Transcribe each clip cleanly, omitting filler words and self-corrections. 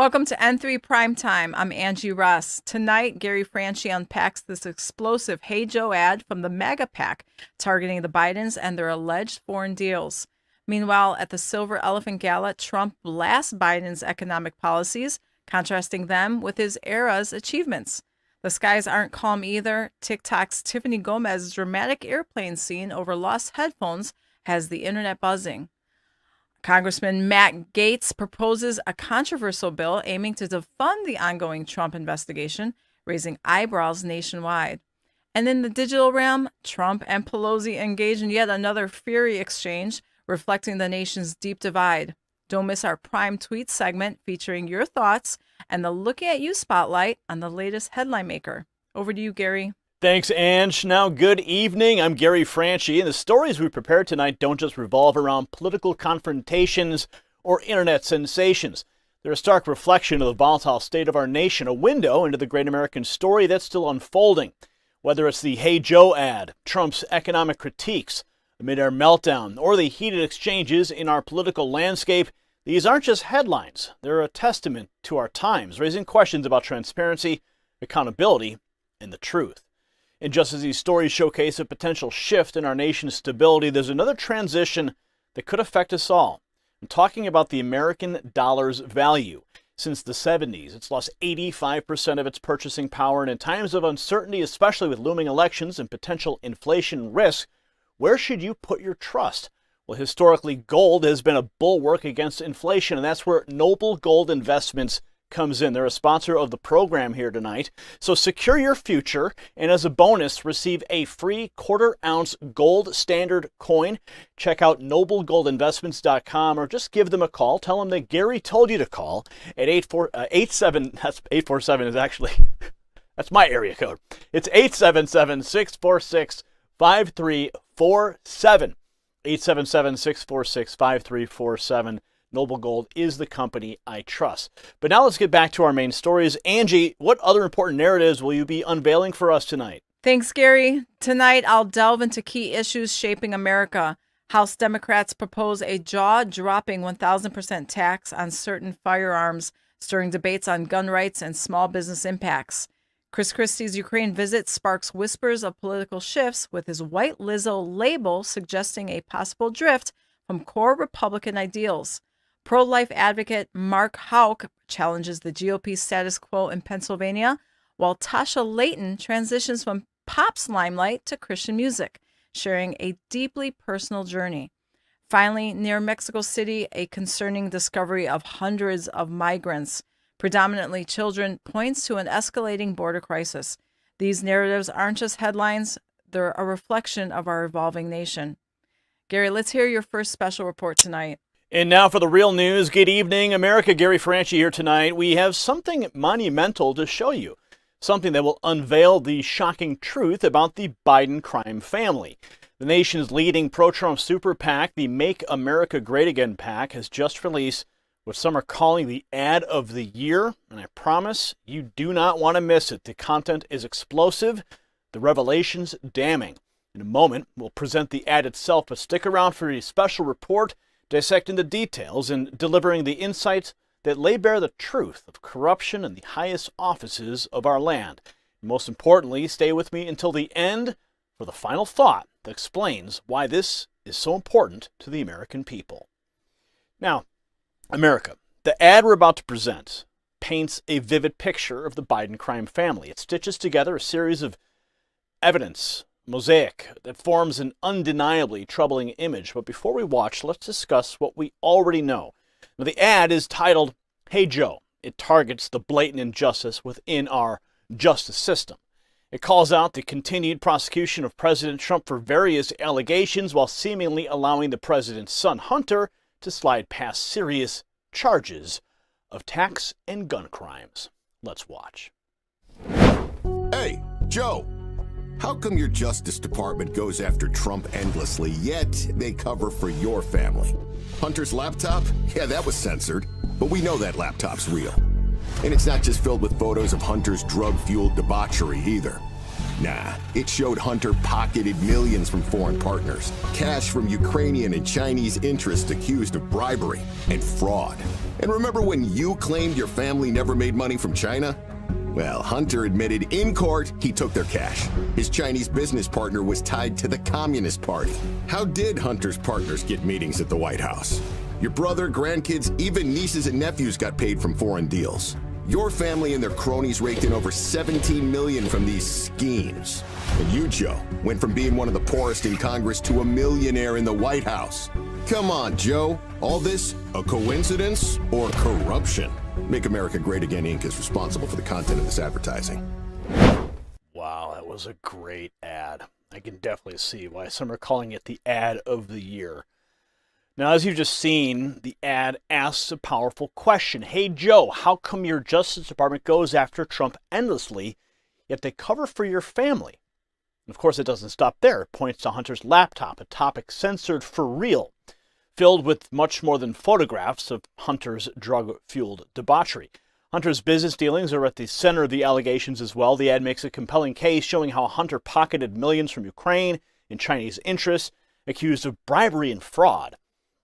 Welcome to N3 Primetime. I'm Angie Russ. Tonight, Gary Franchi unpacks this explosive Hey Joe ad from the MAGA PAC targeting the Bidens and their alleged foreign deals. Meanwhile, at the Silver Elephant Gala, Trump blasts Biden's economic policies, contrasting them with his era's achievements. The skies aren't calm either. TikTok's Tiffany Gomez's dramatic airplane scene over lost headphones has the internet buzzing. Congressman Matt Gaetz proposes a controversial bill aiming to defund the ongoing Trump investigation, raising eyebrows nationwide. And in the digital realm, Trump and Pelosi engage in yet another fiery exchange, reflecting the nation's deep divide. Don't miss our Prime Tweet segment featuring your thoughts and the Looking at You spotlight on the latest headline maker. Over to you, Gary. Thanks, Ange. Now, good evening. I'm Gary Franchi, and the stories we prepared tonight don't just revolve around political confrontations or internet sensations. They're a stark reflection of the volatile state of our nation, a window into the great American story that's still unfolding. Whether it's the Hey Joe ad, Trump's economic critiques amid our meltdown, or the heated exchanges in our political landscape, these aren't just headlines. They're a testament to our times, raising questions about transparency, accountability, and the truth. And just as these stories showcase a potential shift in our nation's stability, there's another transition that could affect us all. I'm talking about the American dollar's value. Since the 70s, it's lost 85% of its purchasing power, and in times of uncertainty, especially with looming elections and potential inflation risk, where should you put your trust? Well, historically, gold has been a bulwark against inflation, and that's where Noble Gold Investments comes in. They're a sponsor of the program here tonight. So secure your future, and as a bonus, receive a free quarter-ounce gold standard coin. Check out noblegoldinvestments.com or just give them a call. Tell them that Gary told you to call at 847 is actually, that's my area code. It's 877-646-5347. 877-646-5347. Noble Gold is the company I trust. But now let's get back to our main stories. Angie, what other important narratives will you be unveiling for us tonight? Thanks, Gary. Tonight, I'll delve into key issues shaping America. House Democrats propose a jaw-dropping 1,000% tax on certain firearms, stirring debates on gun rights and small business impacts. Chris Christie's Ukraine visit sparks whispers of political shifts, with his White Lizzo label suggesting a possible drift from core Republican ideals. Pro-life advocate Mark Houck challenges the GOP status quo in Pennsylvania, while Tasha Layton transitions from pop's limelight to Christian music, sharing a deeply personal journey. Finally, near Mexico City, a concerning discovery of hundreds of migrants, predominantly children, points to an escalating border crisis. These narratives aren't just headlines, they're a reflection of our evolving nation. Gary, let's hear your first special report tonight. And now for the real news. Good evening, America. Gary Franchi here tonight. We have something monumental to show you, something that will unveil the shocking truth about the Biden crime family. The nation's leading pro-Trump super PAC, the Make America Great Again PAC, has just released what some are calling the ad of the year, and I promise you do not want to miss it. The content is explosive, the revelations damning. In a moment, we'll present the ad itself, but stick around for a special report dissecting the details and delivering the insights that lay bare the truth of corruption in the highest offices of our land. And most importantly, stay with me until the end for the final thought that explains why this is so important to the American people. Now, America, the ad we're about to present paints a vivid picture of the Biden crime family. It stitches together a series of evidence, mosaic, that forms an undeniably troubling image. But before we watch, let's discuss what we already know. Now, the ad is titled, Hey Joe. It targets the blatant injustice within our justice system. It calls out the continued prosecution of President Trump for various allegations while seemingly allowing the president's son, Hunter, to slide past serious charges of tax and gun crimes. Let's watch. Hey, Joe. How come your Justice Department goes after Trump endlessly, yet they cover for your family? Hunter's laptop? Yeah, that was censored, but we know that laptop's real. And it's not just filled with photos of Hunter's drug-fueled debauchery either. Nah, it showed Hunter pocketed millions from foreign partners, cash from Ukrainian and Chinese interests accused of bribery and fraud. And remember when you claimed your family never made money from China? Well, Hunter admitted in court he took their cash. His Chinese business partner was tied to the Communist Party. How did Hunter's partners get meetings at the White House? Your brother, grandkids, even nieces and nephews got paid from foreign deals. Your family and their cronies raked in over $17 million from these schemes. And you, Joe, went from being one of the poorest in Congress to a millionaire in the White House. Come on, Joe. All this a coincidence or corruption? Make America Great Again Inc. is responsible for the content of this advertising. Wow, that was a great ad. I can definitely see why some are calling it the ad of the year. Now, as you've just seen, the ad asks a powerful question. Hey, Joe, how come your Justice Department goes after Trump endlessly, yet they cover for your family? And of course, it doesn't stop there. It points to Hunter's laptop, a topic censored for real, filled with much more than photographs of Hunter's drug-fueled debauchery. Hunter's business dealings are at the center of the allegations as well. The ad makes a compelling case showing how Hunter pocketed millions from Ukraine in Chinese interests, accused of bribery and fraud.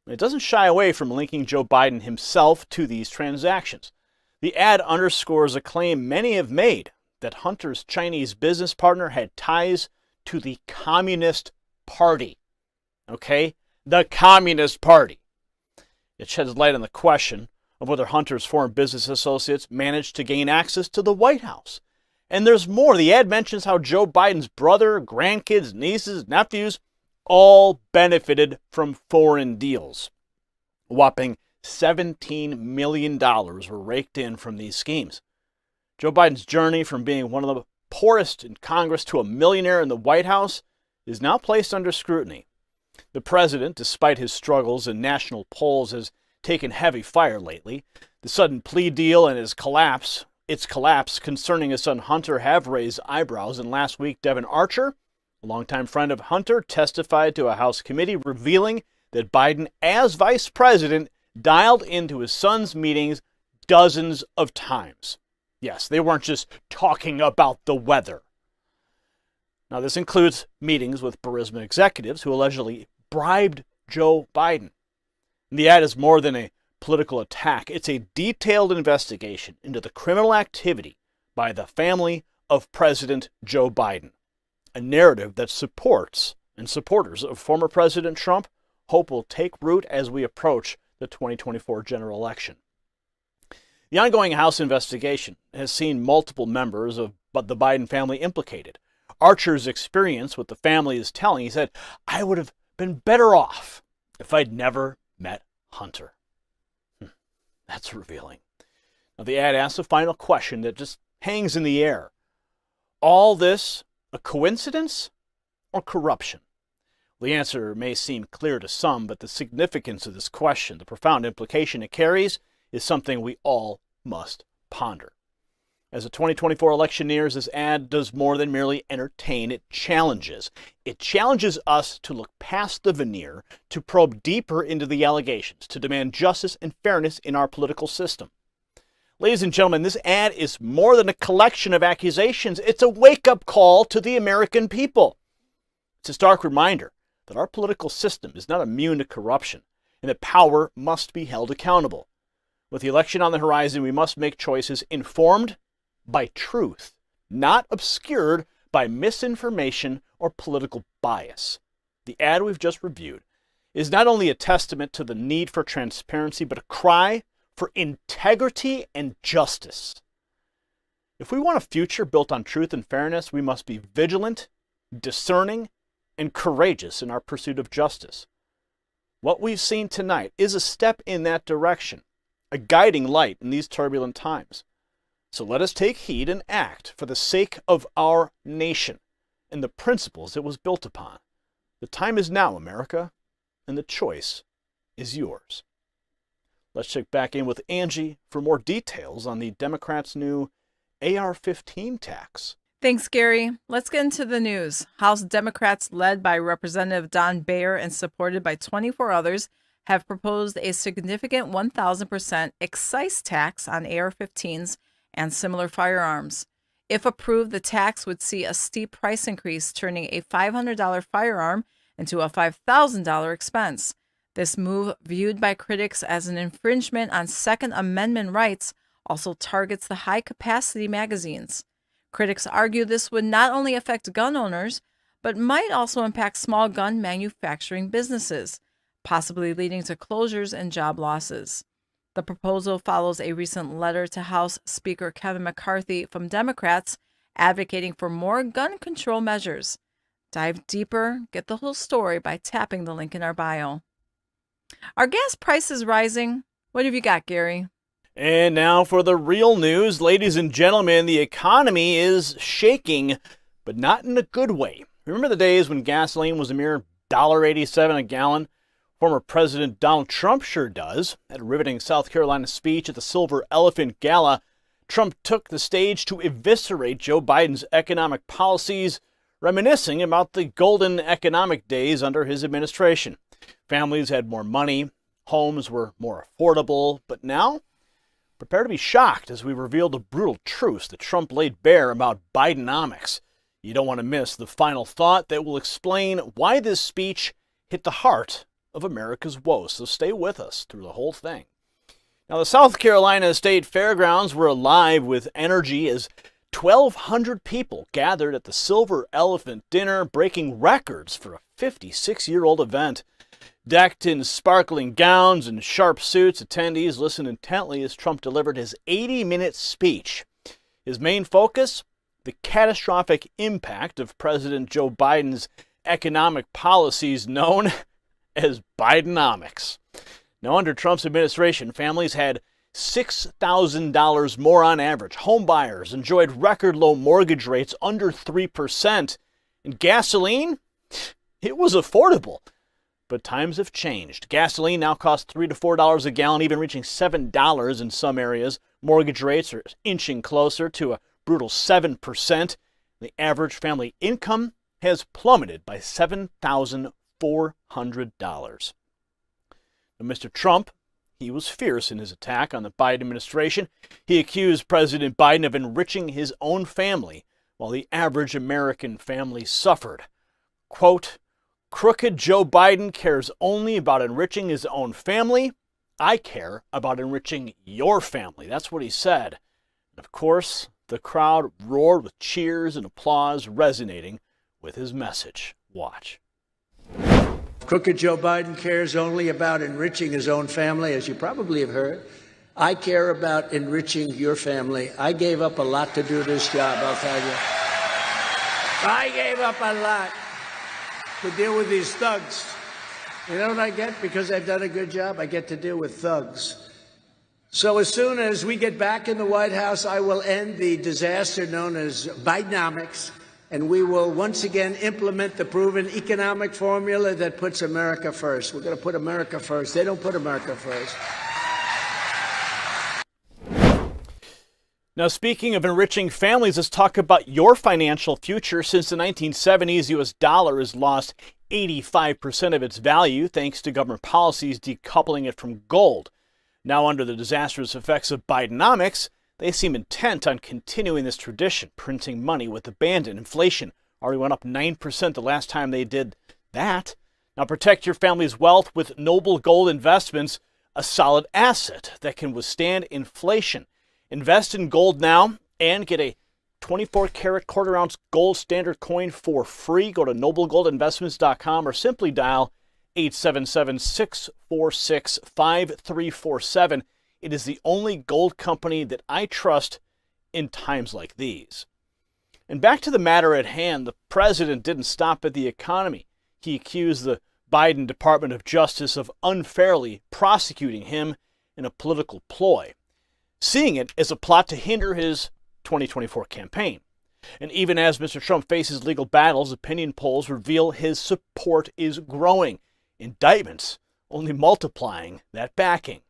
It doesn't shy away from linking Joe Biden himself to these transactions. The ad underscores a claim many have made that Hunter's Chinese business partner had ties to the Communist Party. Okay? The Communist Party. It sheds light on the question of whether Hunter's foreign business associates managed to gain access to the White House. And there's more. The ad mentions how Joe Biden's brother, grandkids, nieces, nephews all benefited from foreign deals. A whopping $17 million were raked in from these schemes. Joe Biden's journey from being one of the poorest in Congress to a millionaire in the White House is now placed under scrutiny. The president, despite his struggles in national polls, has taken heavy fire lately. The sudden plea deal and its collapse concerning his son Hunter have raised eyebrows, and last week Devin Archer, a longtime friend of Hunter, testified to a House committee revealing that Biden, as vice president, dialed into his son's meetings dozens of times. Yes, they weren't just talking about the weather. Now, this includes meetings with Burisma executives who allegedly bribed Joe Biden. And the ad is more than a political attack. It's a detailed investigation into the criminal activity by the family of President Joe Biden. A narrative that supports and supporters of former President Trump hope will take root as we approach the 2024 general election. The ongoing House investigation has seen multiple members of the Biden family implicated. Archer's experience with the family is telling. He said, "I would have been better off if I'd never met Hunter." That's revealing. Now, the ad asks a final question that just hangs in the air. All this a coincidence or corruption? The answer may seem clear to some, but the significance of this question, the profound implication it carries, is something we all must ponder. As the 2024 election nears, this ad does more than merely entertain. It challenges. It challenges us to look past the veneer, to probe deeper into the allegations, to demand justice and fairness in our political system. Ladies and gentlemen, this ad is more than a collection of accusations. It's a wake-up call to the American people. It's a stark reminder that our political system is not immune to corruption and that power must be held accountable. With the election on the horizon, we must make choices informed by truth, not obscured by misinformation or political bias. The ad we've just reviewed is not only a testament to the need for transparency, but a cry for integrity and justice. If we want a future built on truth and fairness, we must be vigilant, discerning, and courageous in our pursuit of justice. What we've seen tonight is a step in that direction, a guiding light in these turbulent times. So let us take heed and act for the sake of our nation and the principles it was built upon. The time is now, America, and the choice is yours. Let's check back in with Angie for more details on the Democrats' new AR-15 tax. Thanks, Gary. Let's get into the news. House Democrats, led by Representative Don Bayer and supported by 24 others, have proposed a significant 1,000% excise tax on AR-15s and similar firearms. If approved, the tax would see a steep price increase, turning a $500 firearm into a $5,000 expense. This move, viewed by critics as an infringement on Second Amendment rights, also targets the high-capacity magazines. Critics argue this would not only affect gun owners, but might also impact small gun manufacturing businesses, possibly leading to closures and job losses. The proposal follows a recent letter to House Speaker Kevin McCarthy from Democrats advocating for more gun control measures. Dive deeper, get the whole story by tapping the link in our bio. Are gas prices rising? What have you got, Gary? And now for the real news. Ladies and gentlemen, the economy is shaking, but not in a good way. Remember the days when gasoline was a mere $1.87 a gallon? Former President Donald Trump sure does. At a riveting South Carolina speech at the Silver Elephant Gala, Trump took the stage to eviscerate Joe Biden's economic policies, reminiscing about the golden economic days under his administration. Families had more money, homes were more affordable, but now, prepare to be shocked as we reveal the brutal truths that Trump laid bare about Bidenomics. You don't want to miss the final thought that will explain why this speech hit the heart of America's woes, so stay with us through the whole thing. Now, the South Carolina State Fairgrounds were alive with energy as 1,200 people gathered at the Silver Elephant Dinner, breaking records for a 56-year-old event. Decked in sparkling gowns and sharp suits, attendees listened intently as Trump delivered his 80-minute speech. His main focus? The catastrophic impact of President Joe Biden's economic policies known as Bidenomics. Now, under Trump's administration, families had $6,000 more on average. Home buyers enjoyed record low mortgage rates under 3%. And gasoline? It was affordable. But times have changed. Gasoline now costs $3 to $4 a gallon, even reaching $7 in some areas. Mortgage rates are inching closer to a brutal 7%. The average family income has plummeted by $7,400. Now, Mr. Trump, he was fierce in his attack on the Biden administration. He accused President Biden of enriching his own family while the average American family suffered. Quote, "Crooked Joe Biden cares only about enriching his own family. I care about enriching your family." That's what he said. And of course, the crowd roared with cheers and applause, resonating with his message. Watch. Crooked Joe Biden cares only about enriching his own family, as you probably have heard. I care about enriching your family. I gave up a lot to do this job, I'll tell you. I gave up a lot to deal with these thugs. You know what I get? Because I've done a good job, I get to deal with thugs. So as soon as we get back in the White House, I will end the disaster known as Bidenomics, and we will once again implement the proven economic formula that puts America first. We're going to put America first. They don't put America first. Now, speaking of enriching families, let's talk about your financial future. Since the 1970s, U.S. dollar has lost 85% of its value thanks to government policies decoupling it from gold. Now, under the disastrous effects of Bidenomics, they seem intent on continuing this tradition, printing money with abandon. Inflation already went up 9% the last time they did that. Now, protect your family's wealth with Noble Gold Investments, a solid asset that can withstand inflation. Invest in gold now and get a 24-karat quarter-ounce gold standard coin for free. Go to noblegoldinvestments.com or simply dial 877-646-5347. It is the only gold company that I trust in times like these. And back to the matter at hand, the president didn't stop at the economy. He accused the Biden Department of Justice of unfairly prosecuting him in a political ploy, seeing it as a plot to hinder his 2024 campaign. And even as Mr. Trump faces legal battles, opinion polls reveal his support is growing. Indictments only multiplying that backing.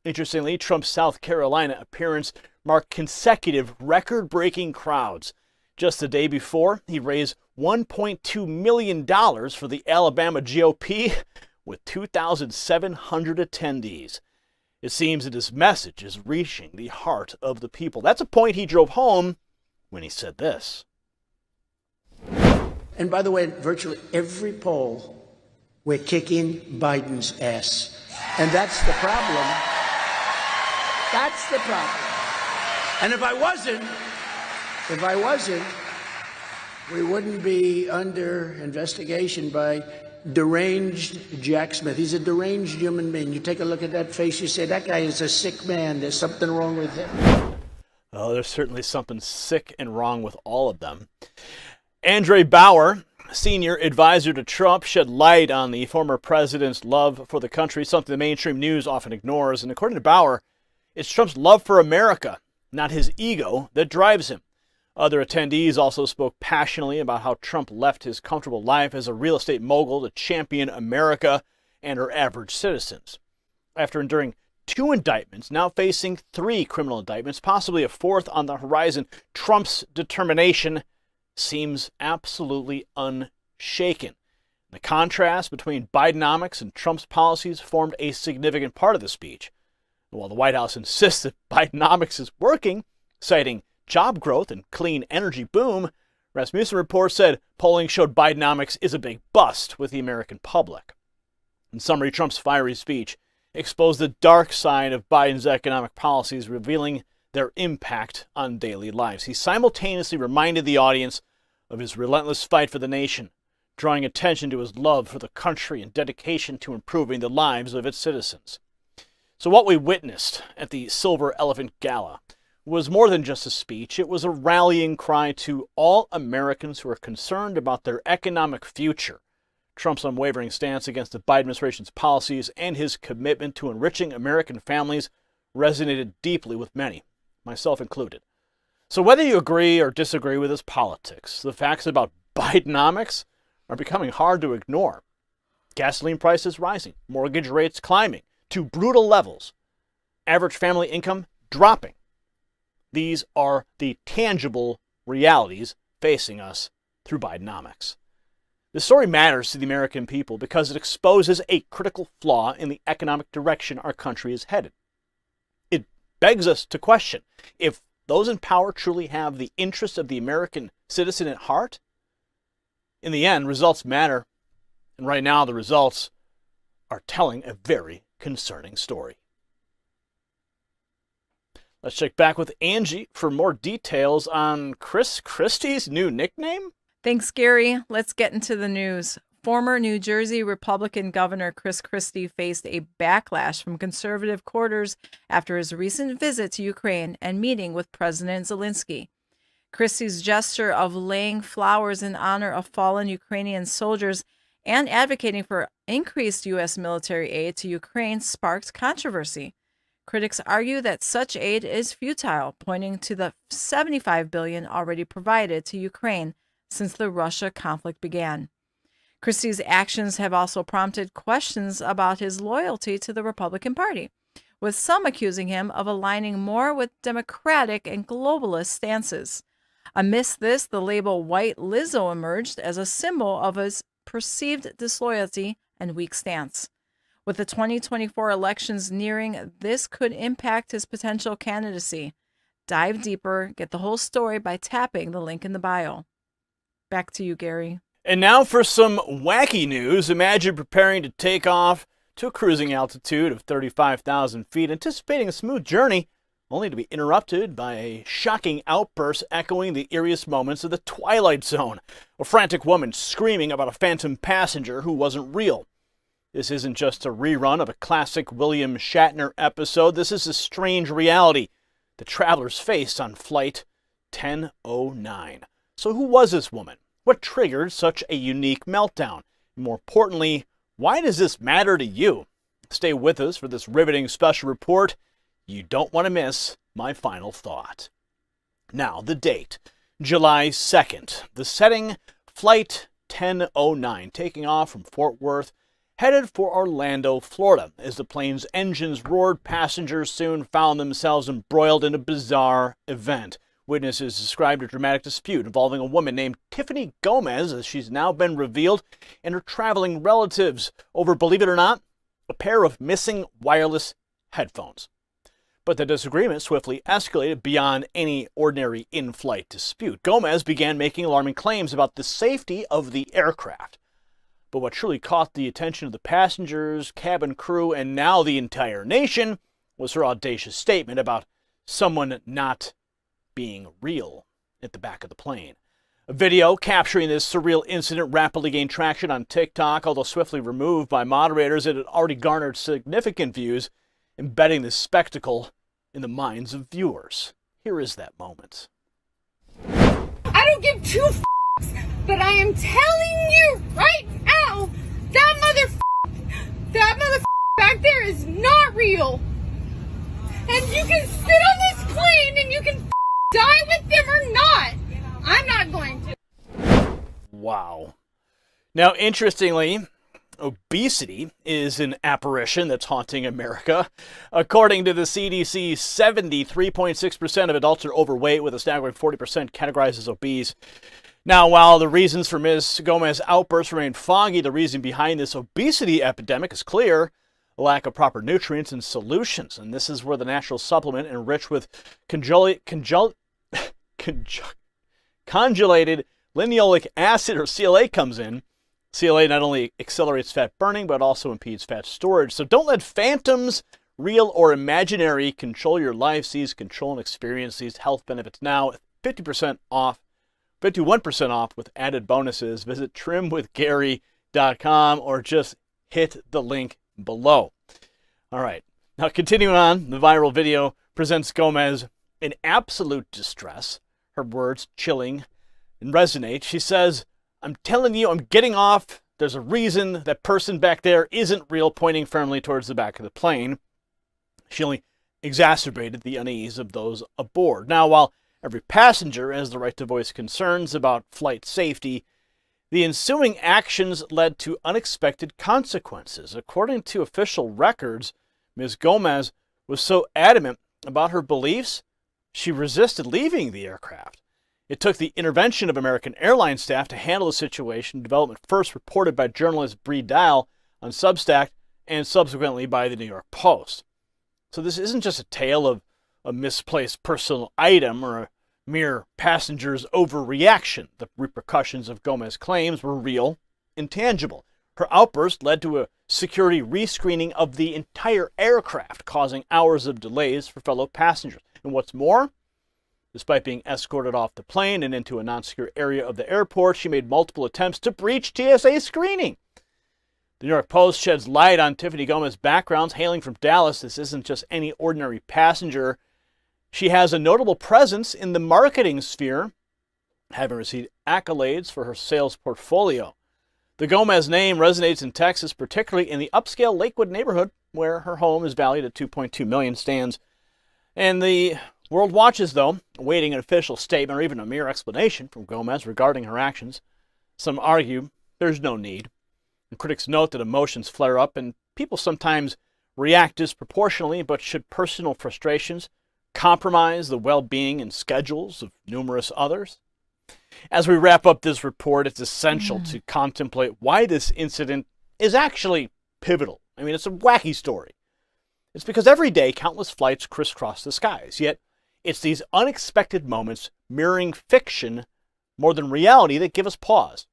Interestingly, Trump's South Carolina appearance marked consecutive record-breaking crowds. Just the day before, he raised $1.2 million for the Alabama GOP with 2,700 attendees. It seems that his message is reaching the heart of the people. That's a point he drove home when he said this. And by the way, virtually every poll, we're kicking Biden's ass. And that's the problem. That's the problem. And if I wasn't, we wouldn't be under investigation by deranged Jack Smith. He's a deranged human being. You take a look at that face, you say, that guy is a sick man. There's something wrong with him. Oh, there's certainly something sick and wrong with all of them. Andre Bauer, senior advisor to Trump, shed light on the former president's love for the country, something the mainstream news often ignores. And according to Bauer, it's Trump's love for America, not his ego, that drives him. Other attendees also spoke passionately about how Trump left his comfortable life as a real estate mogul to champion America and her average citizens. After enduring 2 indictments, now facing 3 criminal indictments, possibly a 4th on the horizon, Trump's determination seems absolutely unshaken. The contrast between Bidenomics and Trump's policies formed a significant part of the speech. While the White House insists that Bidenomics is working, citing job growth and clean energy boom, Rasmussen reports said polling showed Bidenomics is a big bust with the American public. In summary, Trump's fiery speech exposed the dark side of Biden's economic policies, revealing their impact on daily lives. He simultaneously reminded the audience of his relentless fight for the nation, drawing attention to his love for the country and dedication to improving the lives of its citizens. So what we witnessed at the Silver Elephant Gala was more than just a speech. It was a rallying cry to all Americans who are concerned about their economic future. Trump's unwavering stance against the Biden administration's policies and his commitment to enriching American families resonated deeply with many, myself included. So whether you agree or disagree with his politics, the facts about Bidenomics are becoming hard to ignore. Gasoline prices rising, mortgage rates climbing to brutal levels, average family income dropping. These are the tangible realities facing us through Bidenomics. This story matters to the American people because it exposes a critical flaw in the economic direction our country is headed. It begs us to question if those in power truly have the interests of the American citizen at heart. In the end, results matter, and right now the results are telling a very concerning story. Let's check back with Angie for more details on Chris Christie's new nickname. Thanks, Gary. Let's get into the news. Former New Jersey Republican Governor Chris Christie faced a backlash from conservative quarters after his recent visit to Ukraine and meeting with President Zelensky. Christie's gesture of laying flowers in honor of fallen Ukrainian soldiers and advocating for increased U.S. military aid to Ukraine sparked controversy. Critics argue that such aid is futile, pointing to the $75 billion already provided to Ukraine since the Russia conflict began. Christie's actions have also prompted questions about his loyalty to the Republican Party, with some accusing him of aligning more with Democratic and globalist stances. Amidst this, the label White Lizzo emerged as a symbol of his perceived disloyalty and weak stance. With the 2024 elections nearing, this could impact his potential candidacy. Dive deeper, get the whole story by tapping the link in the bio. Back to you, Gary. And now for some wacky news. Imagine preparing to take off to a cruising altitude of 35,000 feet, anticipating a smooth journey, only to be interrupted by a shocking outburst echoing the eeriest moments of the Twilight Zone. A frantic woman screaming about a phantom passenger who wasn't real. This isn't just a rerun of a classic William Shatner episode. This is a strange reality the travelers faced on Flight 1009. So who was this woman? What triggered such a unique meltdown? And more importantly, why does this matter to you? Stay with us for this riveting special report. You don't want to miss my final thought. Now, the date, July 2nd. The setting, Flight 1009, taking off from Fort Worth, headed for Orlando, Florida. As the plane's engines roared, passengers soon found themselves embroiled in a bizarre event. Witnesses described a dramatic dispute involving a woman named Tiffany Gomez, as she's now been revealed, and her traveling relatives over, believe it or not, a pair of missing wireless headphones. But the disagreement swiftly escalated beyond any ordinary in-flight dispute. Gomez began making alarming claims about the safety of the aircraft. But what truly caught the attention of the passengers, cabin crew, and now the entire nation was her audacious statement about someone not being real at the back of the plane. A video capturing this surreal incident rapidly gained traction on TikTok. Although swiftly removed by moderators, it had already garnered significant views, embedding this spectacle in the minds of viewers. Here is that moment. I don't give two f***s, but I am telling you right now, that mother back there is not real. And you can sit on this plane and you can die with them or not. I'm not going to. Wow. Now, interestingly, obesity is an apparition that's haunting America. According to the CDC, 73.6% of adults are overweight, with a staggering 40% categorized as obese. Now, while the reasons for Ms. Gomez's outbursts remain foggy, the reason behind this obesity epidemic is clear: a lack of proper nutrients and solutions. And this is where the natural supplement enriched with conjugated linoleic acid, or CLA, comes in. CLA not only accelerates fat burning, but also impedes fat storage. So don't let phantoms, real or imaginary, control your life. Seize control and experience these health benefits now. 50% off, 51% off with added bonuses. Visit trimwithgary.com or just hit the link below. All right. Now, continuing on, the viral video presents Gomez in absolute distress. Her words chilling and resonate. She says, "I'm telling you, I'm getting off. There's a reason that person back there isn't real," pointing firmly towards the back of the plane. She only exacerbated the unease of those aboard. Now, while every passenger has the right to voice concerns about flight safety, the ensuing actions led to unexpected consequences. According to official records, Ms. Gomez was so adamant about her beliefs, she resisted leaving the aircraft. It took the intervention of American Airlines staff to handle the situation, development first reported by journalist Bree Dial on Substack and subsequently by the New York Post. So this isn't just a tale of a misplaced personal item or a mere passenger's overreaction. The repercussions of Gomez's claims were real and tangible. Her outburst led to a security rescreening of the entire aircraft, causing hours of delays for fellow passengers. And what's more, despite being escorted off the plane and into a non-secure area of the airport, she made multiple attempts to breach TSA screening. The New York Post sheds light on Tiffany Gomez's backgrounds. Hailing from Dallas, this isn't just any ordinary passenger. She has a notable presence in the marketing sphere, having received accolades for her sales portfolio. The Gomez name resonates in Texas, particularly in the upscale Lakewood neighborhood, where her home is valued at $2.2 million stands. And the world watches, though, awaiting an official statement or even a mere explanation from Gomez regarding her actions. Some argue there's no need. And critics note that emotions flare up and people sometimes react disproportionately, but should personal frustrations compromise the well-being and schedules of numerous others? As we wrap up this report, it's essential to contemplate why this incident is actually pivotal. I mean, it's a wacky story. It's because every day countless flights crisscross the skies, yet it's these unexpected moments mirroring fiction more than reality that give us pause.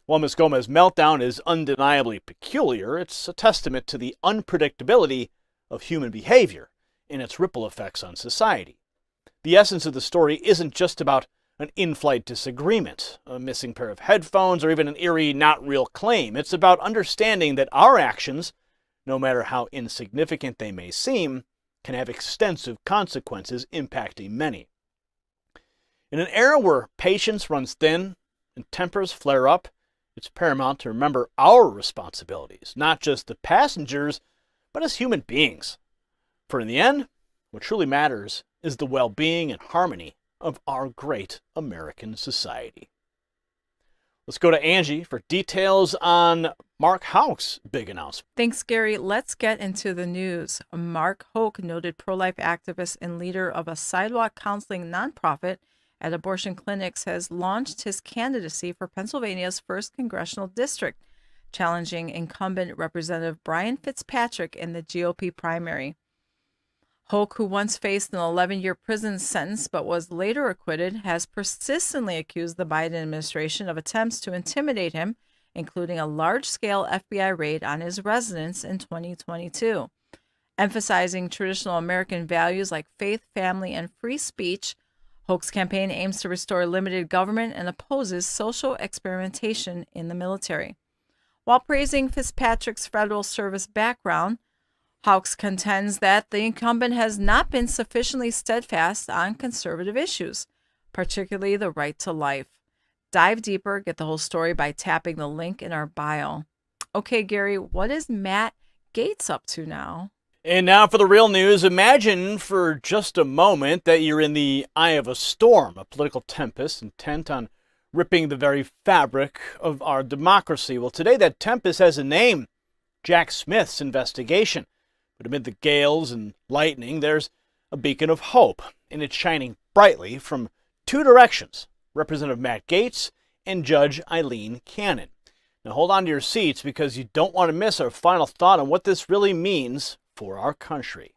While Ms. Gomez's meltdown is undeniably peculiar, it's a testament to the unpredictability of human behavior and its ripple effects on society. The essence of the story isn't just about an in-flight disagreement, a missing pair of headphones, or even an eerie, not-real claim. It's about understanding that our actions, no matter how insignificant they may seem, can have extensive consequences impacting many. In an era where patience runs thin and tempers flare up, it's paramount to remember our responsibilities, not just the passengers, but as human beings. For in the end, what truly matters is the well-being and harmony of our great American society. Let's go to Angie for details on Mark Houck's big announcement. Thanks, Gary. Let's get into the news. Mark Houck, noted pro-life activist and leader of a sidewalk counseling nonprofit at abortion clinics, has launched his candidacy for Pennsylvania's 1st Congressional District, challenging incumbent Representative Brian Fitzpatrick in the GOP primary. Hoke, who once faced an 11-year prison sentence but was later acquitted, has persistently accused the Biden administration of attempts to intimidate him, including a large-scale FBI raid on his residence in 2022. Emphasizing traditional American values like faith, family, and free speech, Hoke's campaign aims to restore limited government and opposes social experimentation in the military. While praising Fitzpatrick's federal service background, Hawks contends that the incumbent has not been sufficiently steadfast on conservative issues, particularly the right to life. Dive deeper, get the whole story by tapping the link in our bio. Okay, Gary, what is Matt Gaetz up to now? And now for the real news. Imagine for just a moment that you're in the eye of a storm, a political tempest intent on ripping the very fabric of our democracy. Well, today that tempest has a name, Jack Smith's investigation. But amid the gales and lightning, there's a beacon of hope, and it's shining brightly from two directions, Representative Matt Gaetz and Judge Eileen Cannon. Now hold on to your seats because you don't want to miss our final thought on what this really means for our country.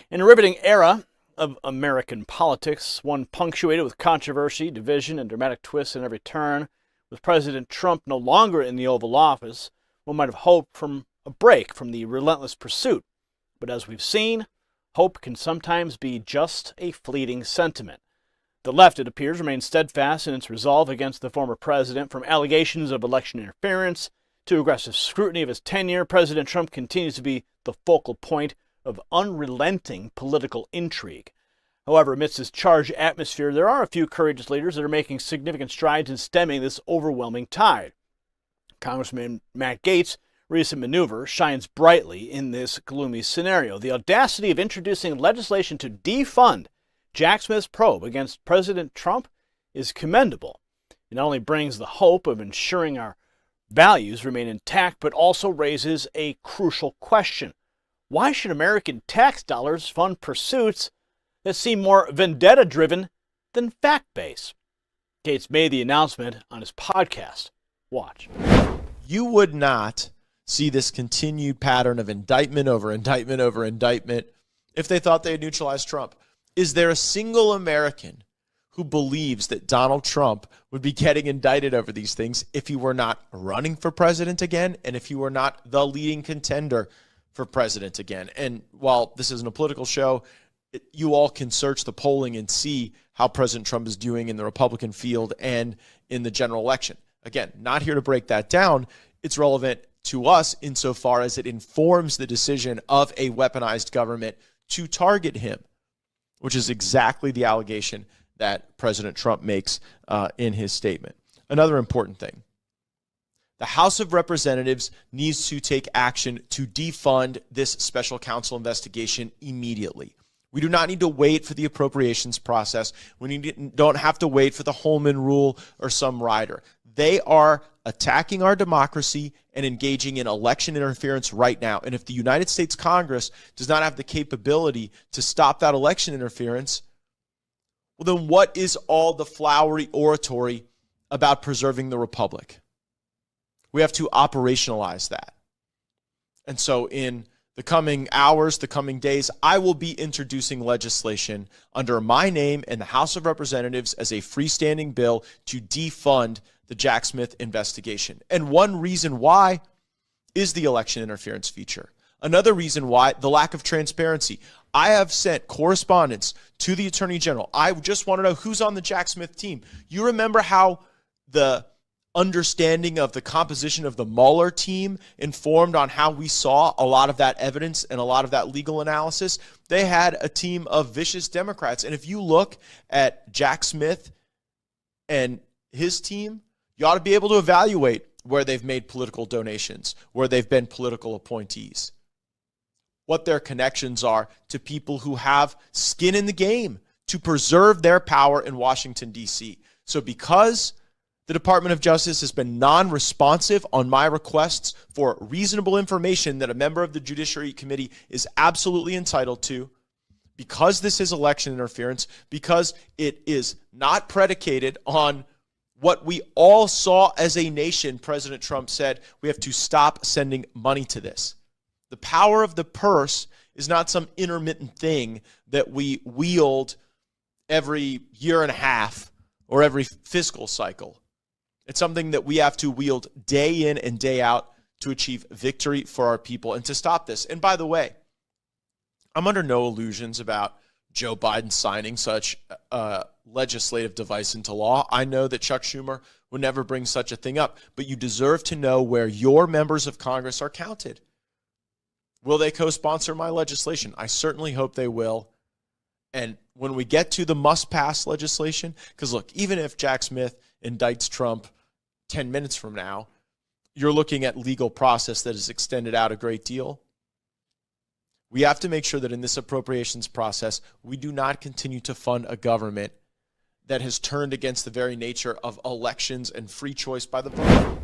In a riveting era of American politics, one punctuated with controversy, division, and dramatic twists in every turn, with President Trump no longer in the Oval Office, one might have hoped from a break from the relentless pursuit. But as we've seen, hope can sometimes be just a fleeting sentiment. The left, it appears, remains steadfast in its resolve against the former president. From allegations of election interference to aggressive scrutiny of his tenure, President Trump continues to be the focal point of unrelenting political intrigue. However, amidst this charged atmosphere, there are a few courageous leaders that are making significant strides in stemming this overwhelming tide. Congressman Matt Gaetz' recent maneuver shines brightly in this gloomy scenario. The audacity of introducing legislation to defund Jack Smith's probe against President Trump is commendable. It not only brings the hope of ensuring our values remain intact, but also raises a crucial question. Why should American tax dollars fund pursuits that seem more vendetta-driven than fact-based? Gaetz made the announcement on his podcast. Watch. You would not see this continued pattern of indictment over indictment over indictment if they thought they had neutralized Trump. Is there a single American who believes that Donald Trump would be getting indicted over these things if he were not running for president again and if he were not the leading contender for president again? And while this isn't a political show, you all can search the polling and see how President Trump is doing in the Republican field and in the general election. Again, not here to break that down. It's relevant to us insofar as it informs the decision of a weaponized government to target him, which is exactly the allegation that President Trump makes in his statement. Another important thing. The House of Representatives needs to take action to defund this special counsel investigation immediately. We do not need to wait for the appropriations process. Don't have to wait for the Holman Rule or some rider. They are attacking our democracy and engaging in election interference right now. And if the United States Congress does not have the capability to stop that election interference, well, then what is all the flowery oratory about preserving the republic? We have to operationalize that. And so in the coming hours, the coming days, I will be introducing legislation under my name in the House of Representatives as a freestanding bill to defund the Jack Smith investigation. And one reason why is the election interference feature. Another reason why, the lack of transparency. I have sent correspondence to the Attorney General. I just want to know who's on the Jack Smith team. You remember how the understanding of the composition of the Mueller team informed on how we saw a lot of that evidence and a lot of that legal analysis? They had a team of vicious Democrats. And if you look at Jack Smith and his team, you ought to be able to evaluate where they've made political donations, where they've been political appointees, what their connections are to people who have skin in the game to preserve their power in Washington, D.C. So because the Department of Justice has been non-responsive on my requests for reasonable information that a member of the Judiciary Committee is absolutely entitled to, because this is election interference, because it is not predicated on what we all saw as a nation, President Trump said, we have to stop sending money to this. The power of the purse is not some intermittent thing that we wield every year and a half or every fiscal cycle. It's something that we have to wield day in and day out to achieve victory for our people and to stop this. And by the way, I'm under no illusions about Joe Biden signing such a legislative device into law. I know that Chuck Schumer would never bring such a thing up, but you deserve to know where your members of Congress are counted. Will they co-sponsor my legislation? I certainly hope they will. And when we get to the must-pass legislation, because look, even if Jack Smith indicts Trump 10 minutes from now, you're looking at legal process that is extended out a great deal. We have to make sure that in this appropriations process, we do not continue to fund a government that has turned against the very nature of elections and free choice by the vote.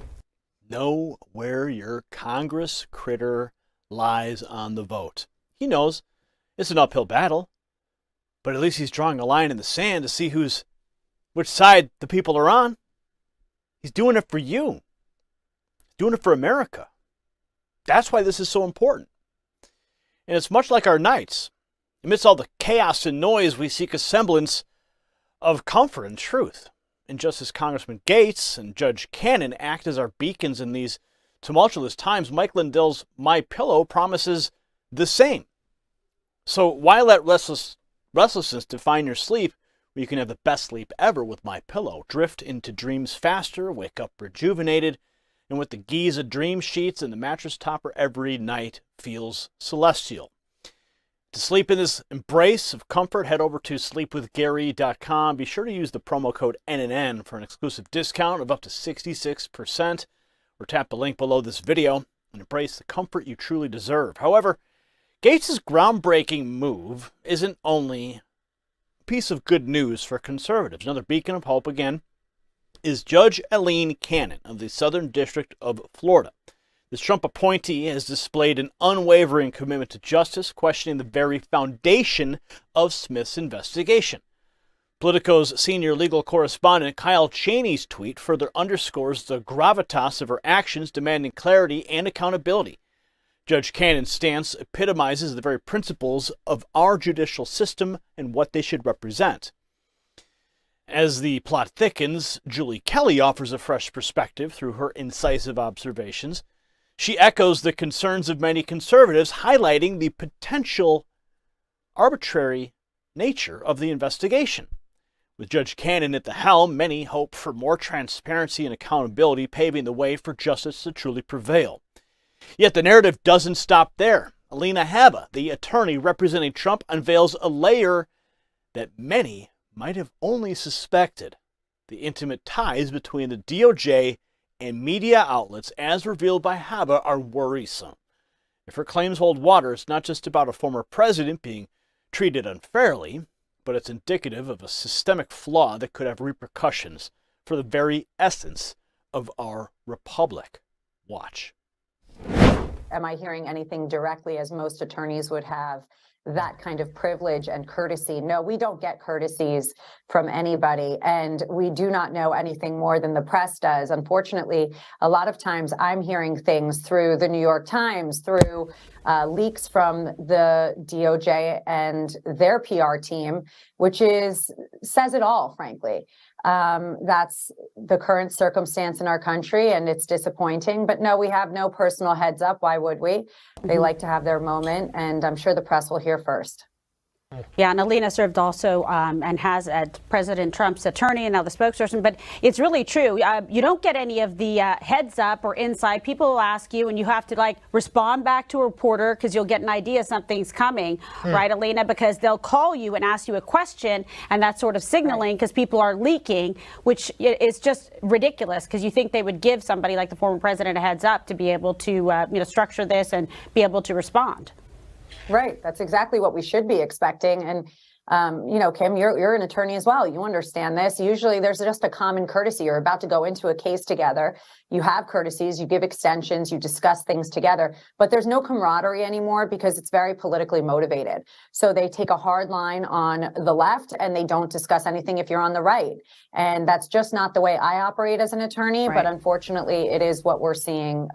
Know where your Congress critter lies on the vote. He knows it's an uphill battle, but at least he's drawing a line in the sand to see which side the people are on. He's doing it for you. Doing it for America. That's why this is so important. And it's much like our nights. Amidst all the chaos and noise, we seek a semblance of comfort and truth. And just as Congressman Gates and Judge Cannon act as our beacons in these tumultuous times, Mike Lindell's My Pillow promises the same. So why let restlessness define your sleep when you can have the best sleep ever with My Pillow? Drift into dreams faster, wake up rejuvenated, and with the Giza dream sheets and the mattress topper, every night feels celestial. To sleep in this embrace of comfort, head over to sleepwithgary.com. Be sure to use the promo code NNN for an exclusive discount of up to 66%, or tap the link below this video and embrace the comfort you truly deserve. However, Gates' groundbreaking move isn't only a piece of good news for conservatives. Another beacon of hope, again, is Judge Aileen Cannon of the Southern District of Florida. This Trump appointee has displayed an unwavering commitment to justice, questioning the very foundation of Smith's investigation. Politico's senior legal correspondent Kyle Cheney's tweet further underscores the gravitas of her actions, demanding clarity and accountability. Judge Cannon's stance epitomizes the very principles of our judicial system and what they should represent. As the plot thickens, Julie Kelly offers a fresh perspective through her incisive observations. She echoes the concerns of many conservatives, highlighting the potential arbitrary nature of the investigation. With Judge Cannon at the helm, many hope for more transparency and accountability, paving the way for justice to truly prevail. Yet the narrative doesn't stop there. Alina Habba, the attorney representing Trump, unveils a layer that many might have only suspected: the intimate ties between the DOJ and media outlets, as revealed by Habba, are worrisome. If her claims hold water, it's not just about a former president being treated unfairly, but it's indicative of a systemic flaw that could have repercussions for the very essence of our republic. Watch. Am I hearing anything directly, as most attorneys would have that kind of privilege and courtesy? No, we don't get courtesies from anybody, and we do not know anything more than the press does. Unfortunately, a lot of times I'm hearing things through the New York Times, through leaks from the DOJ and their PR team, which says it all, frankly. That's the current circumstance in our country, and it's disappointing. But no, we have no personal heads up. Why would we? They like to have their moment, and I'm sure the press will hear first. Yeah, and Alina served also and has at President Trump's attorney and now the spokesperson. But it's really true. You don't get any of the heads up or insight. People will ask you, and you have to respond back to a reporter because you'll get an idea something's coming, right, Alina? Because they'll call you and ask you a question, and that's sort of signaling because people are leaking, which is just ridiculous because you think they would give somebody like the former president a heads up to be able to structure this and be able to respond. Right. That's exactly what we should be expecting. And, Kim, you're an attorney as well. You understand this. Usually there's just a common courtesy. You're about to go into a case together. You have courtesies, you give extensions, you discuss things together, but there's no camaraderie anymore because it's very politically motivated. So they take a hard line on the left and they don't discuss anything if you're on the right. And that's just not the way I operate as an attorney. Right. But unfortunately, it is what we're seeing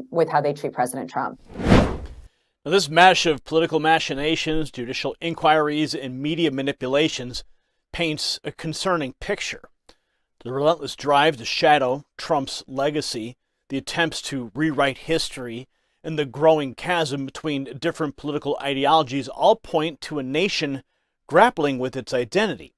with how they treat President Trump. Now, this mesh of political machinations, judicial inquiries, and media manipulations paints a concerning picture. The relentless drive to shadow Trump's legacy, the attempts to rewrite history, and the growing chasm between different political ideologies all point to a nation grappling with its identity.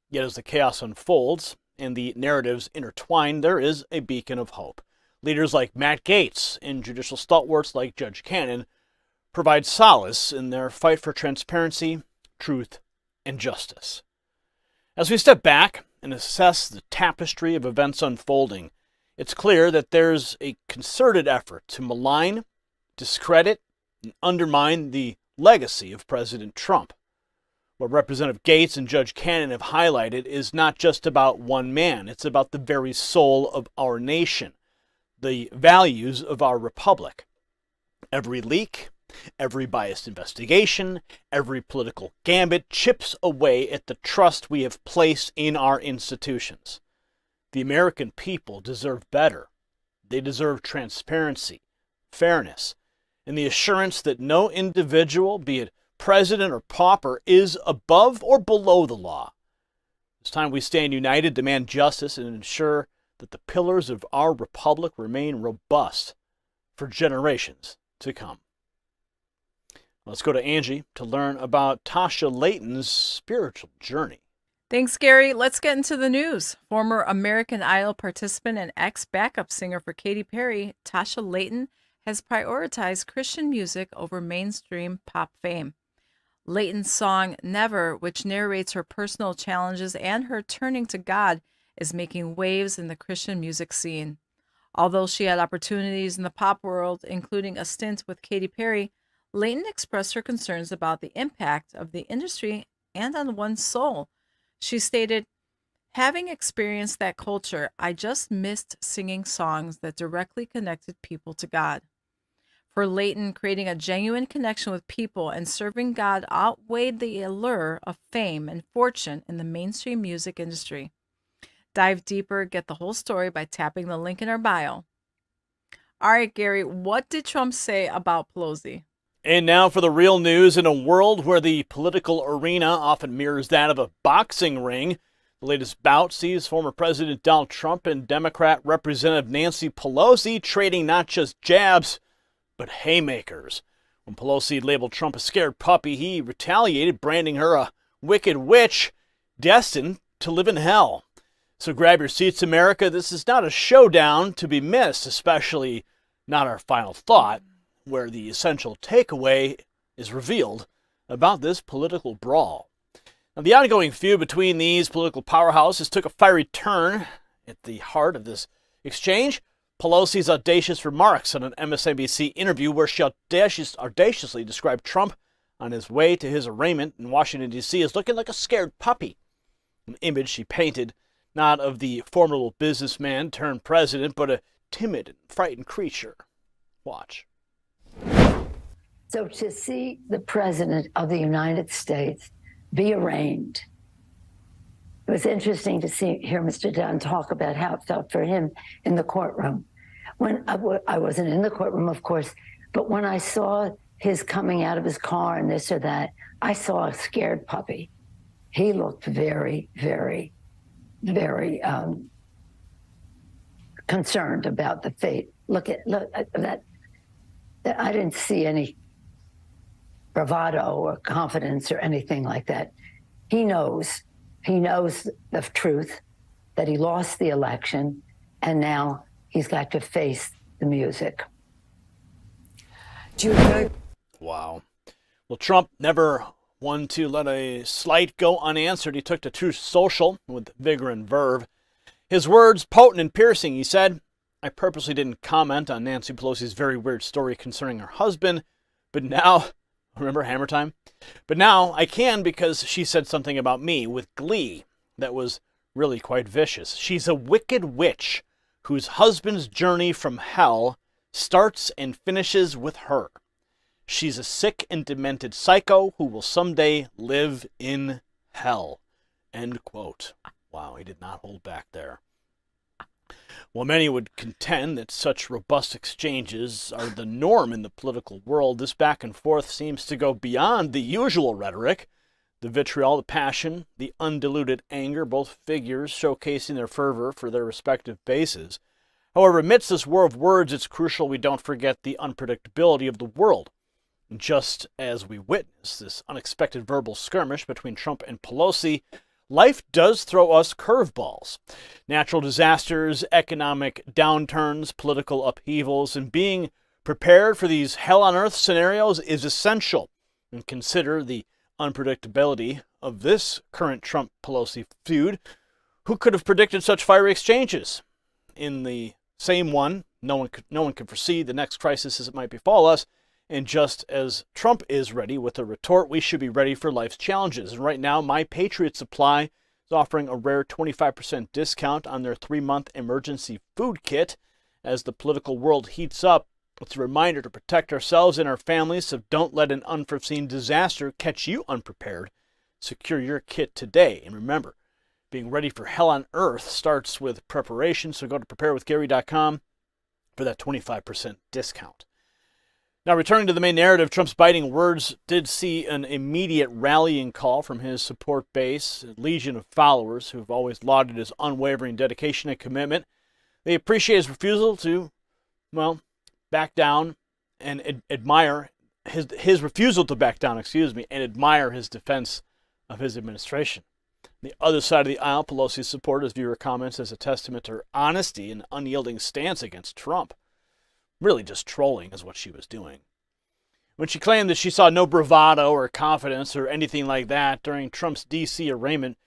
Yet as the chaos unfolds and the narratives intertwine, there is a beacon of hope. Leaders like Matt Gaetz and judicial stalwarts like Judge Cannon provide solace in their fight for transparency, truth, and justice. As we step back and assess the tapestry of events unfolding, it's clear that there's a concerted effort to malign, discredit, and undermine the legacy of President Trump. What Representative Gaetz and Judge Cannon have highlighted is not just about one man, it's about the very soul of our nation, the values of our republic. Every leak, every biased investigation, every political gambit chips away at the trust we have placed in our institutions. The American people deserve better. They deserve transparency, fairness, and the assurance that no individual, be it president or pauper, is above or below the law. It's time we stand united, demand justice, and ensure that the pillars of our republic remain robust for generations to come. Let's go to Angie to learn about Tasha Layton's spiritual journey. Thanks, Gary. Let's get into the news. Former American Idol participant and ex-backup singer for Katy Perry, Tasha Layton, has prioritized Christian music over mainstream pop fame. Layton's song Never, which narrates her personal challenges and her turning to God, is making waves in the Christian music scene. Although she had opportunities in the pop world, including a stint with Katy Perry, Layton expressed her concerns about the impact of the industry and on one's soul. She stated, "Having experienced that culture, I just missed singing songs that directly connected people to God." For Layton, creating a genuine connection with people and serving God outweighed the allure of fame and fortune in the mainstream music industry. Dive deeper, get the whole story by tapping the link in our bio. All right, Gary, what did Trump say about Pelosi? And now for the real news. In a world where the political arena often mirrors that of a boxing ring, the latest bout sees former President Donald Trump and Democrat Representative Nancy Pelosi trading not just jabs, but haymakers. When Pelosi labeled Trump a scared puppy, he retaliated, branding her a wicked witch destined to live in hell. So grab your seats, America. This is not a showdown to be missed, especially not our final thought, where the essential takeaway is revealed about this political brawl. Now, the ongoing feud between these political powerhouses took a fiery turn at the heart of this exchange. Pelosi's audacious remarks on an MSNBC interview where she audaciously described Trump on his way to his arraignment in Washington, D.C. as looking like a scared puppy, an image she painted not of the formidable businessman turned president, but a timid and frightened creature. Watch. So to see the President of the United States be arraigned, it was interesting to hear Mr. Dunn talk about how it felt for him in the courtroom. When I wasn't in the courtroom, of course, but when I saw his coming out of his car and this or that, I saw a scared puppy. He looked very, very, very concerned about the fate. Look at that. I didn't see any bravado or confidence or anything like that. He knows the truth, that he lost the election, and now he's got to face the music. Wow. Well, Trump never one to let a slight go unanswered. He took to Truth Social with vigor and verve. His words potent and piercing. He said, "I purposely didn't comment on Nancy Pelosi's very weird story concerning her husband, but now," remember Hammer Time? "But now I can because she said something about me with glee that was really quite vicious. She's a wicked witch whose husband's journey from hell starts and finishes with her. She's a sick and demented psycho who will someday live in hell." End quote. Wow, he did not hold back there. While many would contend that such robust exchanges are the norm in the political world, this back and forth seems to go beyond the usual rhetoric. The vitriol, the passion, the undiluted anger, both figures showcasing their fervor for their respective bases. However, amidst this war of words, it's crucial we don't forget the unpredictability of the world. Just as we witness this unexpected verbal skirmish between Trump and Pelosi, life does throw us curveballs. Natural disasters, economic downturns, political upheavals, and being prepared for these hell-on-earth scenarios is essential. And consider the unpredictability of this current Trump-Pelosi feud. Who could have predicted such fiery exchanges? In the same one, no one could foresee the next crisis as it might befall us. And just as Trump is ready with a retort, we should be ready for life's challenges. And right now, My Patriot Supply is offering a rare 25% discount on their 3-month emergency food kit. As the political world heats up, it's a reminder to protect ourselves and our families, so don't let an unforeseen disaster catch you unprepared. Secure your kit today. And remember, being ready for hell on earth starts with preparation, so go to preparewithgary.com for that 25% discount. Now, returning to the main narrative, Trump's biting words did see an immediate rallying call from his support base, a legion of followers who have always lauded his unwavering dedication and commitment. They appreciate his refusal to, back down and admire his refusal to back down, and admire his defense of his administration. The other side of the aisle, Pelosi's supporters view her comments as a testament to her honesty and unyielding stance against Trump. Really just trolling is what she was doing. When she claimed that she saw no bravado or confidence or anything like that during Trump's D.C. arraignment,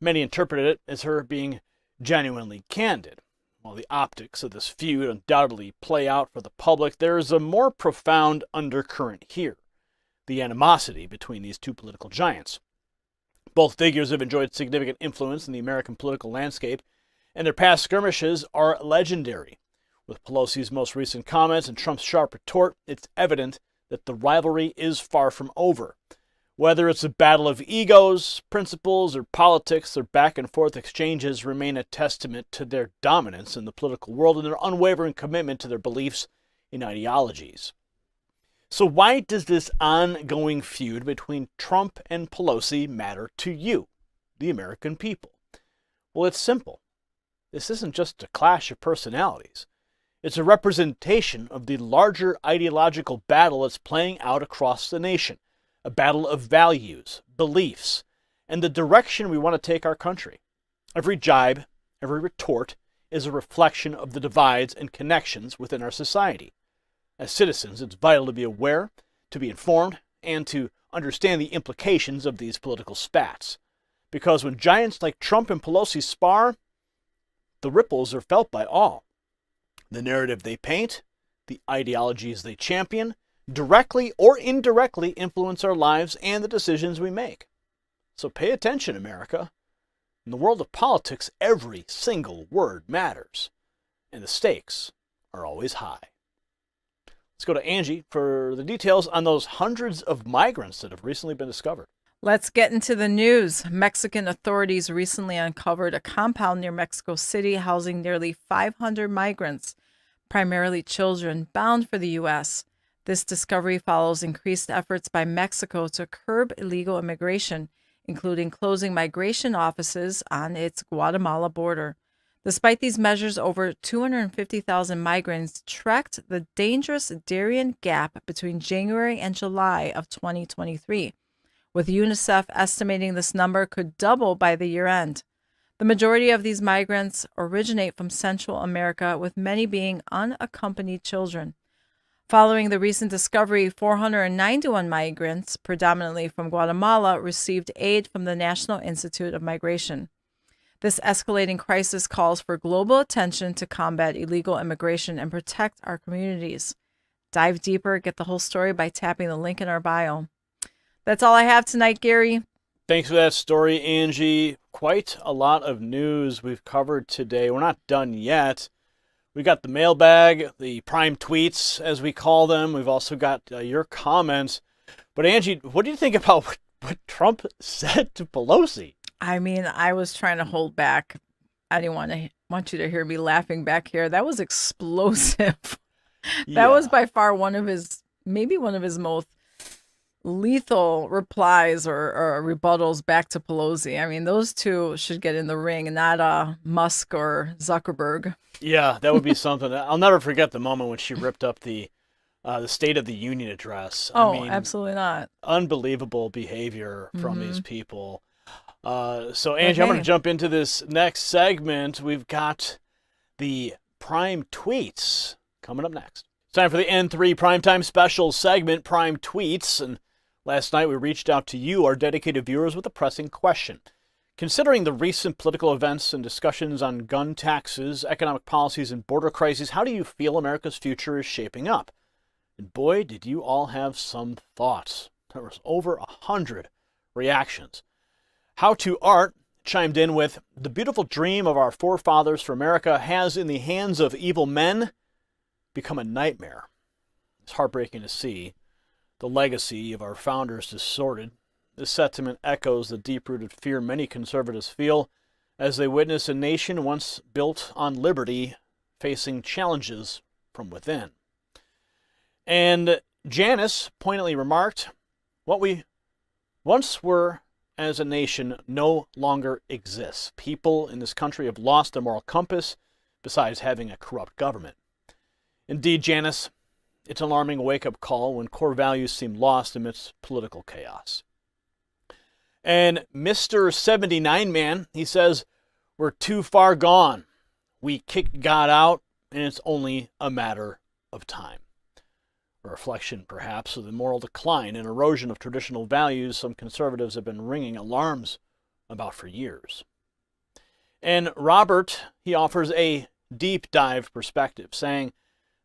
many interpreted it as her being genuinely candid. While the optics of this feud undoubtedly play out for the public, there is a more profound undercurrent here: the animosity between these two political giants. Both figures have enjoyed significant influence in the American political landscape, and their past skirmishes are legendary. With Pelosi's most recent comments and Trump's sharp retort, it's evident that the rivalry is far from over. Whether it's a battle of egos, principles, or politics, their back-and-forth exchanges remain a testament to their dominance in the political world and their unwavering commitment to their beliefs and ideologies. So why does this ongoing feud between Trump and Pelosi matter to you, the American people? Well, it's simple. This isn't just a clash of personalities. It's a representation of the larger ideological battle that's playing out across the nation, a battle of values, beliefs, and the direction we want to take our country. Every jibe, every retort is a reflection of the divides and connections within our society. As citizens, it's vital to be aware, to be informed, and to understand the implications of these political spats. Because when giants like Trump and Pelosi spar, the ripples are felt by all. The narrative they paint, the ideologies they champion, directly or indirectly influence our lives and the decisions we make. So pay attention, America. In the world of politics, every single word matters, and the stakes are always high. Let's go to Angie for the details on those hundreds of migrants that have recently been discovered. Let's get into the news. Mexican authorities recently uncovered a compound near Mexico City housing nearly 500 migrants, primarily children, bound for the U.S. This discovery follows increased efforts by Mexico to curb illegal immigration, including closing migration offices on its Guatemala border. Despite these measures, over 250,000 migrants trekked the dangerous Darien Gap between January and July of 2023, with UNICEF estimating this number could double by the year end. The majority of these migrants originate from Central America, with many being unaccompanied children. Following the recent discovery, 491 migrants, predominantly from Guatemala, received aid from the National Institute of Migration. This escalating crisis calls for global attention to combat illegal immigration and protect our communities. Dive deeper, get the whole story by tapping the link in our bio. That's all I have tonight, Gary. Thanks for that story, Angie. Quite a lot of news we've covered today. We're not done yet. We got the mailbag, the prime tweets, as we call them. We've also got your comments. But Angie, what do you think about what Trump said to Pelosi? I mean, I was trying to hold back. I didn't want to want you to hear me laughing back here. That was explosive. Yeah. That was by far maybe one of his most lethal replies or rebuttals back to Pelosi. I mean, those two should get in the ring, and not Musk or Zuckerberg. Yeah, that would be something. I'll never forget the moment when she ripped up the State of the Union address. Oh, I mean, absolutely not. unbelievable behavior from these people. So, But Angie, I'm going hey. to jump into this next segment. We've got the Prime Tweets coming up next. It's time for the N3 Primetime Special segment, Prime Tweets. And last night we reached out to you, our dedicated viewers, with a pressing question. Considering the recent political events and discussions on gun taxes, economic policies, and border crises, how do you feel America's future is shaping up? And boy, did you all have some thoughts. There was over 100 reactions. How to Art chimed in with, the beautiful dream of our forefathers for America has, in the hands of evil men, become a nightmare. It's heartbreaking to see the legacy of our founders distorted. This sentiment echoes the deep-rooted fear many conservatives feel as they witness a nation once built on liberty facing challenges from within. And Janice poignantly remarked, what we once were as a nation no longer exists. People in this country have lost their moral compass, besides having a corrupt government. Indeed, Janice, it's an alarming wake-up call when core values seem lost amidst political chaos. And Mr. 79 Man, he says, we're too far gone. We kicked God out, and it's only a matter of time. A reflection, perhaps, of the moral decline and erosion of traditional values some conservatives have been ringing alarms about for years. And Robert, he offers a deep dive perspective, saying,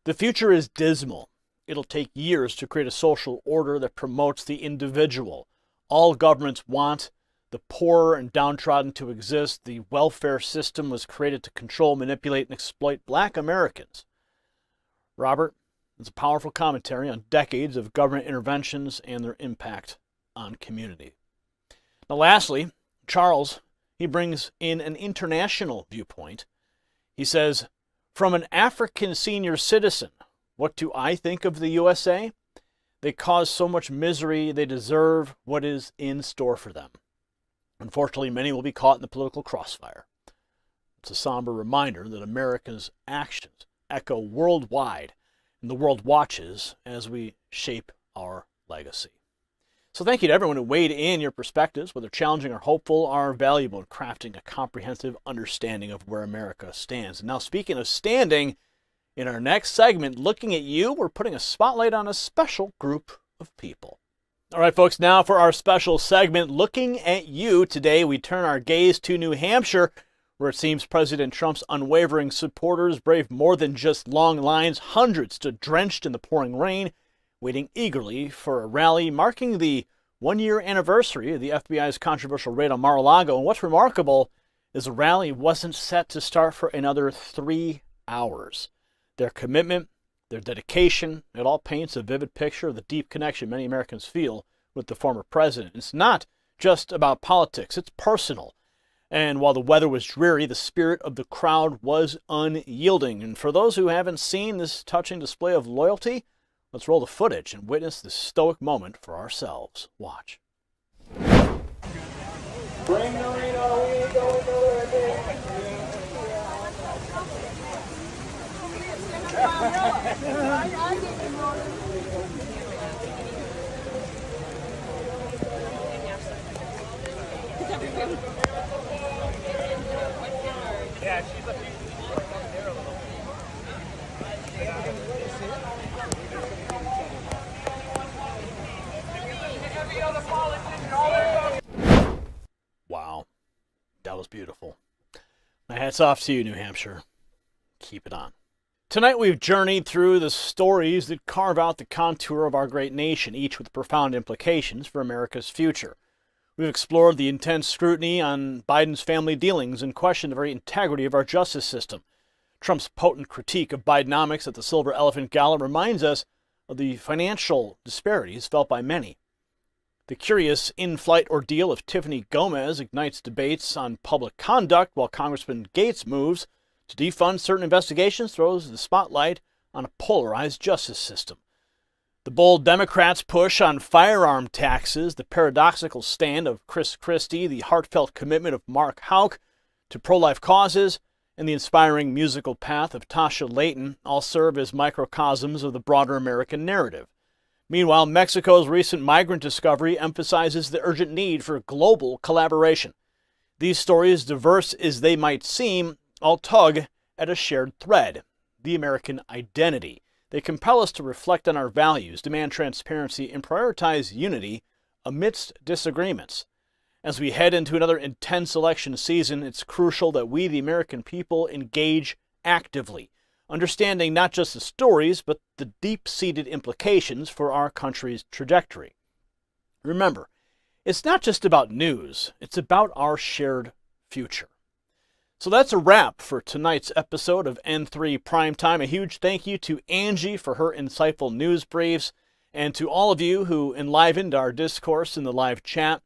the future is dismal. It'll take years to create a social order that promotes the individual. All governments want the poor and downtrodden to exist. The welfare system was created to control, manipulate, and exploit black Americans. Robert, it's a powerful commentary on decades of government interventions and their impact on community. Now, lastly, Charles, he brings in an international viewpoint. He says, from an African senior citizen, what do I think of the USA? They cause so much misery, they deserve what is in store for them. Unfortunately, many will be caught in the political crossfire. It's a somber reminder that America's actions echo worldwide, and the world watches as we shape our legacy. So thank you to everyone who weighed in. Your perspectives, whether challenging or hopeful, are valuable in crafting a comprehensive understanding of where America stands. And now, speaking of standing, in our next segment, Looking at You, we're putting a spotlight on a special group of people. All right, folks, now for our special segment, Looking at You. Today, we turn our gaze to New Hampshire, where it seems President Trump's unwavering supporters braved more than just long lines. Hundreds stood drenched in the pouring rain, waiting eagerly for a rally marking the one-year anniversary of the FBI's controversial raid on Mar-a-Lago. And what's remarkable is the rally wasn't set to start for another 3 hours. Their commitment, their dedication, it all paints a vivid picture of the deep connection many Americans feel with the former president. It's not just about politics, it's personal. And while the weather was dreary, the spirit of the crowd was unyielding. And for those who haven't seen this touching display of loyalty, let's roll the footage and witness this stoic moment for ourselves. Watch. Bring the Reno, we go yeah, she's a there a little. Wow, that was beautiful. My hat's off to you, New Hampshire. Keep it on. Tonight we've journeyed through the stories that carve out the contour of our great nation, each with profound implications for America's future. We've explored the intense scrutiny on Biden's family dealings and questioned the very integrity of our justice system. Trump's potent critique of Bidenomics at the Silver Elephant Gala reminds us of the financial disparities felt by many. The curious in-flight ordeal of Tiffany Gomez ignites debates on public conduct, while Congressman Gates moves To defund certain investigations throws the spotlight on a polarized justice system. The bold Democrats' push on firearm taxes, the paradoxical stand of Chris Christie, the heartfelt commitment of Mark Houck to pro-life causes, and the inspiring musical path of Tasha Layton all serve as microcosms of the broader American narrative. Meanwhile, Mexico's recent migrant discovery emphasizes the urgent need for global collaboration. These stories, diverse as they might seem, all tug at a shared thread, the American identity. They compel us to reflect on our values, demand transparency, and prioritize unity amidst disagreements. As we head into another intense election season, it's crucial that we, the American people, engage actively, understanding not just the stories, but the deep-seated implications for our country's trajectory. Remember, it's not just about news, it's about our shared future. So that's a wrap for tonight's episode of N3 Primetime. A huge thank you to Angie for her insightful news briefs, and to all of you who enlivened our discourse in the live chat.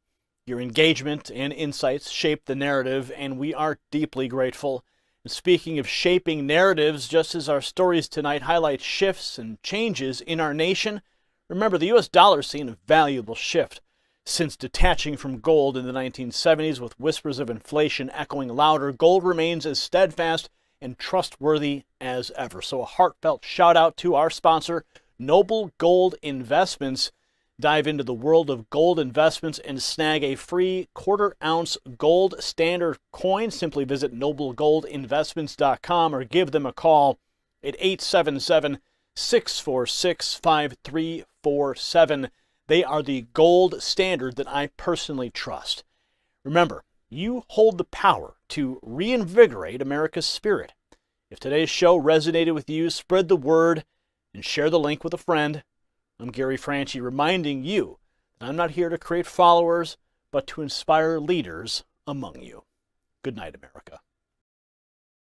Your engagement and insights shaped the narrative, and we are deeply grateful. And speaking of shaping narratives, just as our stories tonight highlight shifts and changes in our nation, remember the U.S. dollar has seen a valuable shift. Since detaching from gold in the 1970s with whispers of inflation echoing louder, gold remains as steadfast and trustworthy as ever. So a heartfelt shout out to our sponsor, Noble Gold Investments. Dive into the world of gold investments and snag a free quarter-ounce gold standard coin. Simply visit noblegoldinvestments.com or give them a call at 877-646-5347. They are the gold standard that I personally trust. Remember, you hold the power to reinvigorate America's spirit. If today's show resonated with you, spread the word and share the link with a friend. I'm Gary Franchi, reminding you that I'm not here to create followers, but to inspire leaders among you. Good night, America.